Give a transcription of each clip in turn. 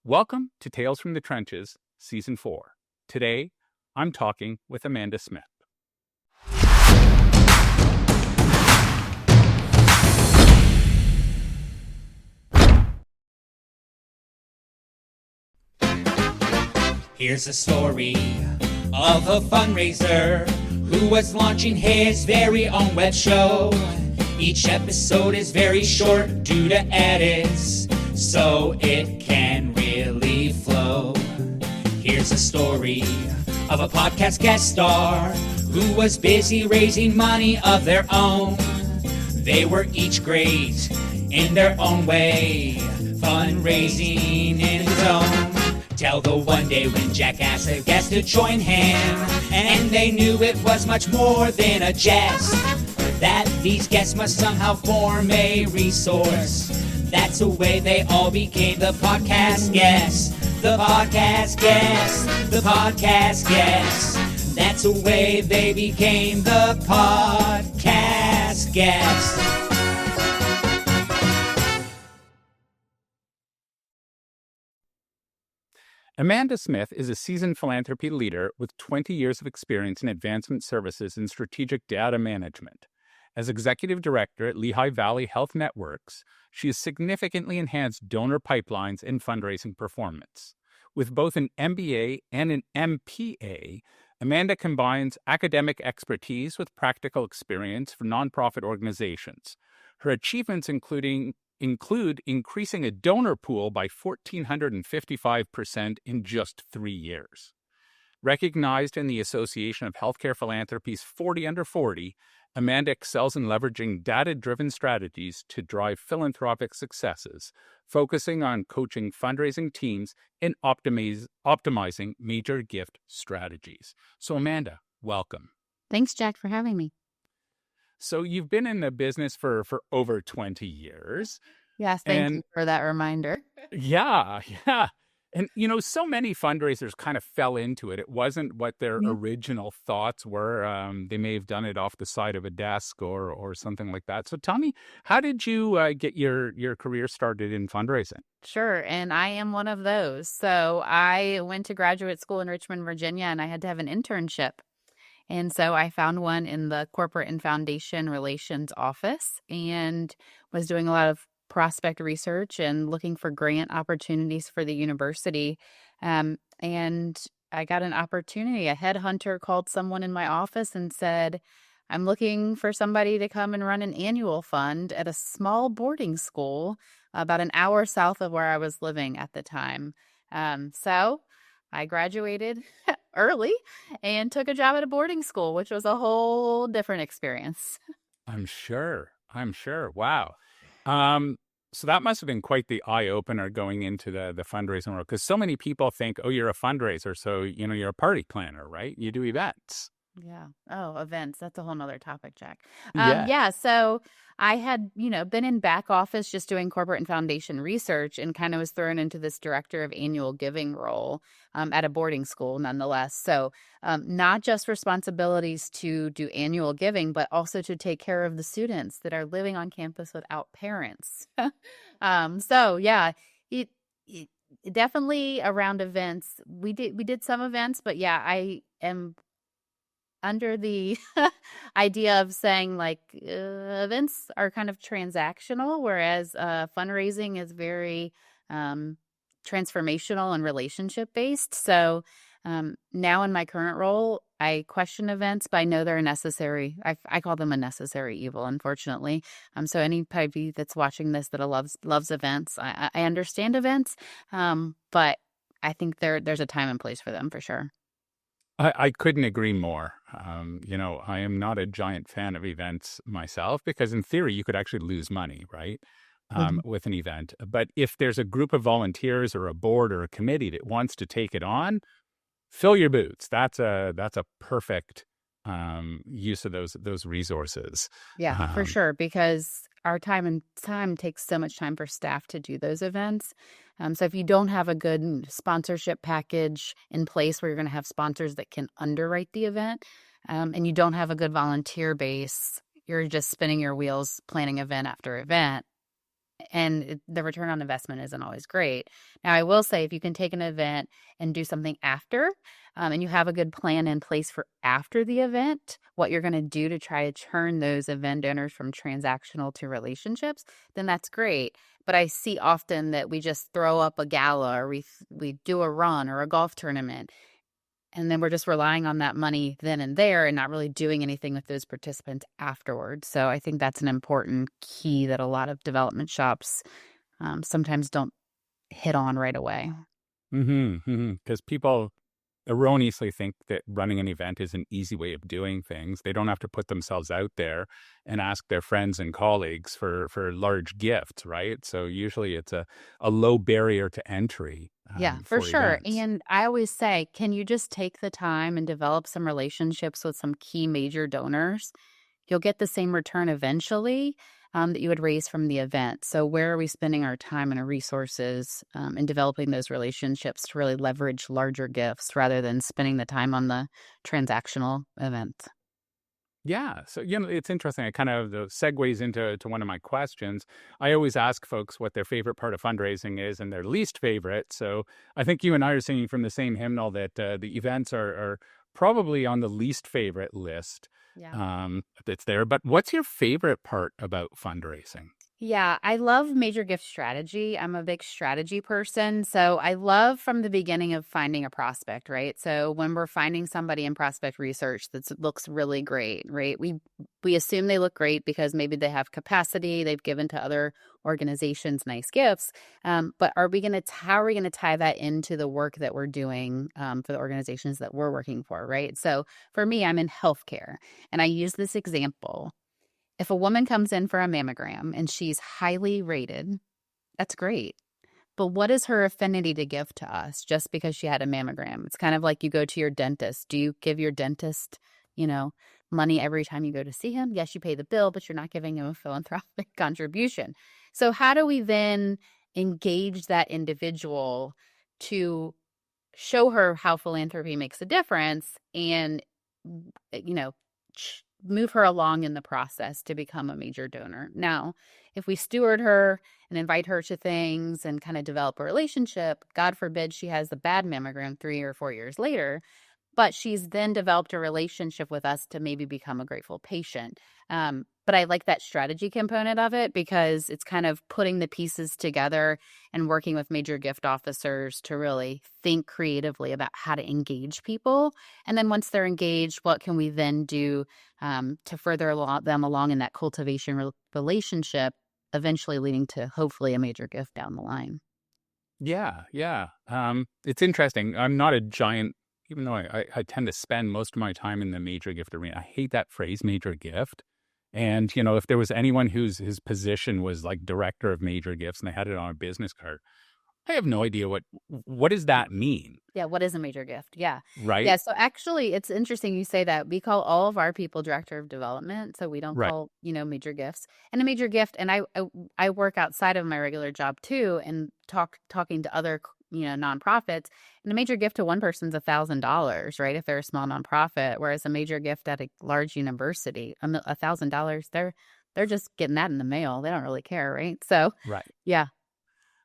Welcome to Tales from the Trenches, Season 4. Today, I'm talking with Amanda Smith. Here's a story of a fundraiser who was launching his very own web show. Each episode is very short due to edits, so it can really flow. Here's a story of a podcast guest star who was busy raising money of their own. They were each great in their own way, fundraising in the zone. Till the one day when Jack asked a guest to join him, and they knew it was much more than a jest, that these guests must somehow form a resource. That's the way they all became the podcast guests. The podcast guests. The podcast guests. That's the way they became the podcast guests. Amanda Smith is a seasoned philanthropy leader with 20 years of experience in advancement services and strategic data management. As executive director at Lehigh Valley Health Networks, she has significantly enhanced donor pipelines and fundraising performance. With both an MBA and an MPA, Amanda combines academic expertise with practical experience for nonprofit organizations. Her achievements include increasing a donor pool by 1,455% in just 3 years. Recognized in the Association of Healthcare Philanthropy's 40 Under 40, Amanda excels in leveraging data-driven strategies to drive philanthropic successes, focusing on coaching fundraising teams and optimizing major gift strategies. So, Amanda, welcome. Thanks, Jack, for having me. So you've been in the business for over 20 years. Yes, thank you for that reminder. Yeah. And, so many fundraisers kind of fell into it. It wasn't what their original thoughts were. They may have done it off the side of a desk or something like that. So tell me, how did you get your career started in fundraising? Sure, and I am one of those. So I went to graduate school in Richmond, Virginia, and I had to have an internship. And so I found one in the corporate and foundation relations office and was doing a lot of prospect research and looking for grant opportunities for the university. And I got an opportunity. A headhunter called someone in my office and said, I'm looking for somebody to come and run an annual fund at a small boarding school about an hour south of where I was living at the time. So I graduated early and took a job at a boarding school, which was a whole different experience. I'm sure. Wow. So that must have been quite the eye-opener going into the fundraising world, because so many people think, oh, you're a fundraiser, so, you're a party planner, right? You do events. Yeah. Oh, events. That's a whole nother topic, Jack. Yeah. So I had, been in back office just doing corporate and foundation research and kind of was thrown into this director of annual giving role at a boarding school nonetheless. So not just responsibilities to do annual giving, but also to take care of the students that are living on campus without parents. It definitely around events. We did some events, but yeah, I am under the idea of saying events are kind of transactional, whereas fundraising is very transformational and relationship based. So now in my current role, I question events, but I know they're necessary. I call them a necessary evil, unfortunately. So anybody that's watching this that loves events, I understand events, but I think there's a time and place for them for sure. I couldn't agree more. I am not a giant fan of events myself because in theory you could actually lose money, right? With an event. But if there's a group of volunteers or a board or a committee that wants to take it on, fill your boots. That's a perfect use of those resources. Yeah, for sure, because our time takes so much time for staff to do those events. So if you don't have a good sponsorship package in place where you're going to have sponsors that can underwrite the event, and you don't have a good volunteer base, you're just spinning your wheels planning event after event. and the return on investment isn't always great. Now, I will say if you can take an event and do something after, and you have a good plan in place for after the event, what you're going to do to try to turn those event donors from transactional to relationships, then that's great. But I see often that we just throw up a gala, or we do a run or a golf tournament, and then we're just relying on that money then and there and not really doing anything with those participants afterwards. So I think that's an important key that a lot of development shops sometimes don't hit on right away. Because people erroneously think that running an event is an easy way of doing things. They don't have to put themselves out there and ask their friends and colleagues for large gifts, right? So usually it's a low barrier to entry Yeah, for for sure. events. And I always say, can you just take the time and develop some relationships with some key major donors? You'll get the same return eventually that you would raise from the event. So where are we spending our time and our resources in developing those relationships to really leverage larger gifts rather than spending the time on the transactional event? Yeah. So, it's interesting. It kind of segues into one of my questions. I always ask folks what their favorite part of fundraising is and their least favorite. So I think you and I are singing from the same hymnal that the events are probably on the least favorite list Yeah. that's there. But what's your favorite part about fundraising? Yeah, I love major gift strategy. I'm a big strategy person. So I love from the beginning of finding a prospect, right? So when we're finding somebody in prospect research that looks really great, right? We assume they look great because maybe they have capacity, they've given to other organizations nice gifts. But how are we gonna tie that into the work that we're doing for the organizations that we're working for, right? So for me, I'm in healthcare, and I use this example. If a woman comes in for a mammogram and she's highly rated, that's great. But what is her affinity to give to us just because she had a mammogram? It's kind of like you go to your dentist. Do you give your dentist, you know, money every time you go to see him? Yes, you pay the bill, but you're not giving him a philanthropic contribution. So how do we then engage that individual to show her how philanthropy makes a difference and, you know, move her along in the process to become a major donor? Now, if we steward her and invite her to things and kind of develop a relationship, God forbid she has the bad mammogram 3 or 4 years later, but she's then developed a relationship with us to maybe become a grateful patient. But I like that strategy component of it because it's kind of putting the pieces together and working with major gift officers to really think creatively about how to engage people. And then once they're engaged, what can we then do to further them along in that cultivation relationship, eventually leading to hopefully a major gift down the line? Yeah, yeah. It's interesting. I'm not a giant, even though I tend to spend most of my time in the major gift arena. I hate that phrase, major gift. And, if there was anyone his position was like director of major gifts and they had it on a business card, I have no idea what does that mean, Yeah, what is a major gift? Yeah. right? Yeah, so actually, it's interesting you say that. We call all of our people director of development, so we don't Right. call, major gifts. And a major gift, and I work outside of my regular job too, and talking to other, nonprofits. And a major gift to one person's $1,000, right? If they're a small nonprofit, whereas a major gift at a large university, $1,000, they're just getting that in the mail. They don't really care, right? So, Right. yeah.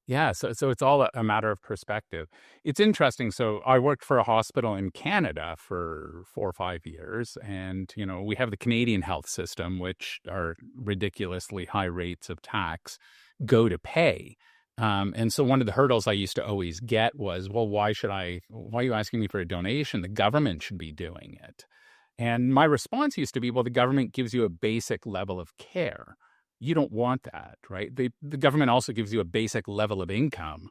Yeah, so it's all a matter of perspective. It's interesting. So I worked for a hospital in Canada for 4 or 5 years, and we have the Canadian health system, which are ridiculously high rates of tax go to pay. And so one of the hurdles I used to always get was, well, why are you asking me for a donation? The government should be doing it. And my response used to be, well, the government gives you a basic level of care. You don't want that, right? The government also gives you a basic level of income.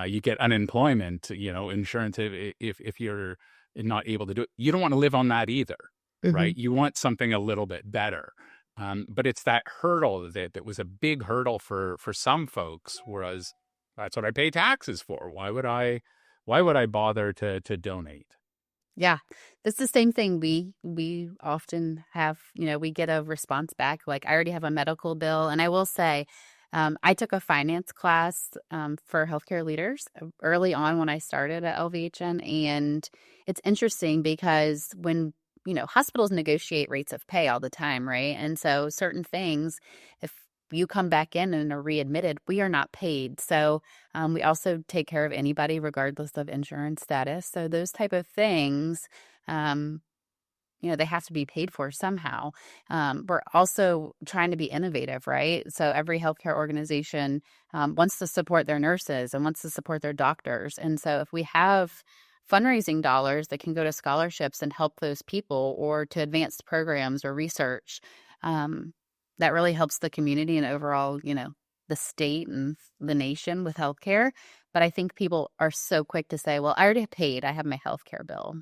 You get unemployment, insurance if you're not able to do it. You don't want to live on that either, right? You want something a little bit better. But it's that hurdle that was a big hurdle for some folks, whereas that's what I pay taxes for. Why would I bother to donate? Yeah, it's the same thing. We often have, we get a response back like, I already have a medical bill. And I will say, I took a finance class for healthcare leaders early on when I started at LVHN. And it's interesting because when, hospitals negotiate rates of pay all the time, right? And so certain things, if you come back in and are readmitted, we are not paid. So we also take care of anybody regardless of insurance status. So those type of things, they have to be paid for somehow. We're also trying to be innovative, right? So every healthcare organization wants to support their nurses and wants to support their doctors. And so if we have fundraising dollars that can go to scholarships and help those people or to advanced programs or research, that really helps the community and overall, the state and the nation with healthcare. But I think people are so quick to say, well, I already paid. I have my healthcare bill.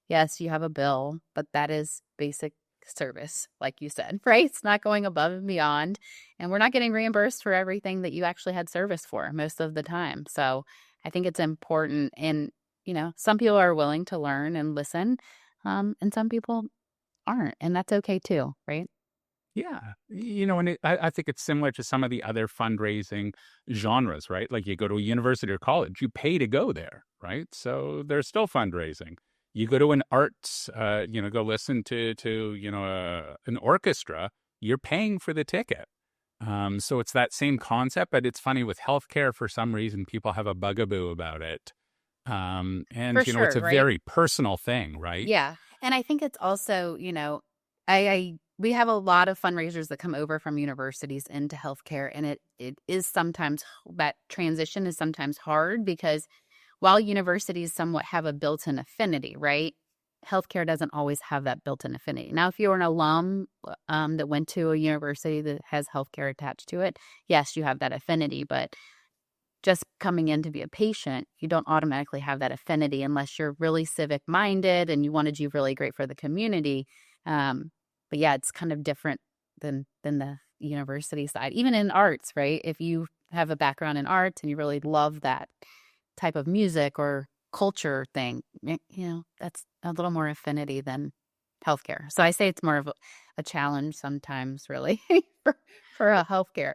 Yes, you have a bill, but that is basic service, like you said, right? It's not going above and beyond. And we're not getting reimbursed for everything that you actually had service for most of the time. So I think it's important. And, some people are willing to learn and listen, and some people aren't. And that's okay too, right? Yeah. And I think it's similar to some of the other fundraising genres, right? Like you go to a university or college, you pay to go there, right? So there's still fundraising. You go to an arts, go listen to an orchestra, you're paying for the ticket. So it's that same concept, but it's funny with healthcare, for some reason, people have a bugaboo about it. And, For sure, it's a right? very personal thing, right? Yeah. And I think it's also, we have a lot of fundraisers that come over from universities into healthcare, and it is sometimes, that transition is sometimes hard because while universities somewhat have a built-in affinity, right? Healthcare doesn't always have that built-in affinity. Now, if you're an alum that went to a university that has healthcare attached to it, yes, you have that affinity, but just coming in to be a patient, you don't automatically have that affinity unless you're really civic-minded and you want to do really great for the community. But yeah, it's kind of different than the university side. Even in arts, right? If you have a background in arts and you really love that type of music or culture thing, that's a little more affinity than healthcare. So I say it's more of a challenge sometimes, really, for a healthcare.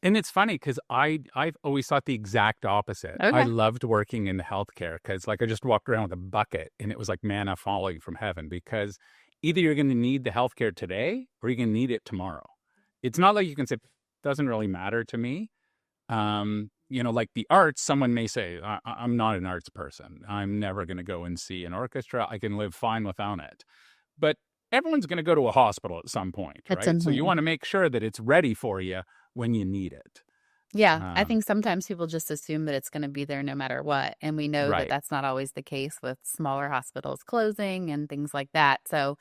And it's funny because I've always thought the exact opposite. I Okay. loved working in healthcare because, like, I just walked around with a bucket and it was like manna falling from heaven, because either you're going to need the healthcare today or you're going to need it tomorrow. It's not like you can say, doesn't really matter to me. Like the arts, someone may say, I'm not an arts person. I'm never going to go and see an orchestra. I can live fine without it. But everyone's going to go to a hospital at some point, That's right? So you important. want to make sure that it's ready for you when you need it. Yeah, I Um, think sometimes people just assume that it's going to be there no matter what. And we know that right. that's not always the case with smaller hospitals closing and things like that. So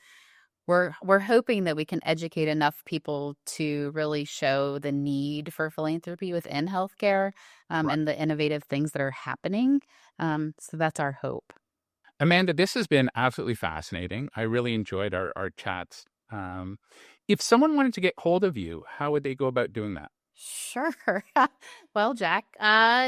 we're hoping that we can educate enough people to really show the need for philanthropy within healthcare, Right. and the innovative things that are happening. So that's our hope. Amanda, this has been absolutely fascinating. I really enjoyed our chats. If someone wanted to get hold of you, how would they go about doing that? Sure. Well, Jack,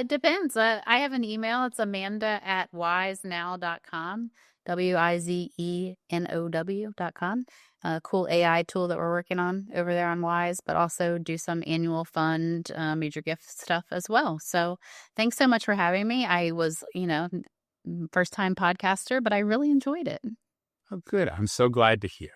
depends. I have an email. It's amanda@wisenow.com, WIZENOW.com. A cool AI tool that we're working on over there on Wise, but also do some annual fund, major gift stuff as well. So thanks so much for having me. I was, first time podcaster, but I really enjoyed it. Oh, good. I'm so glad to hear.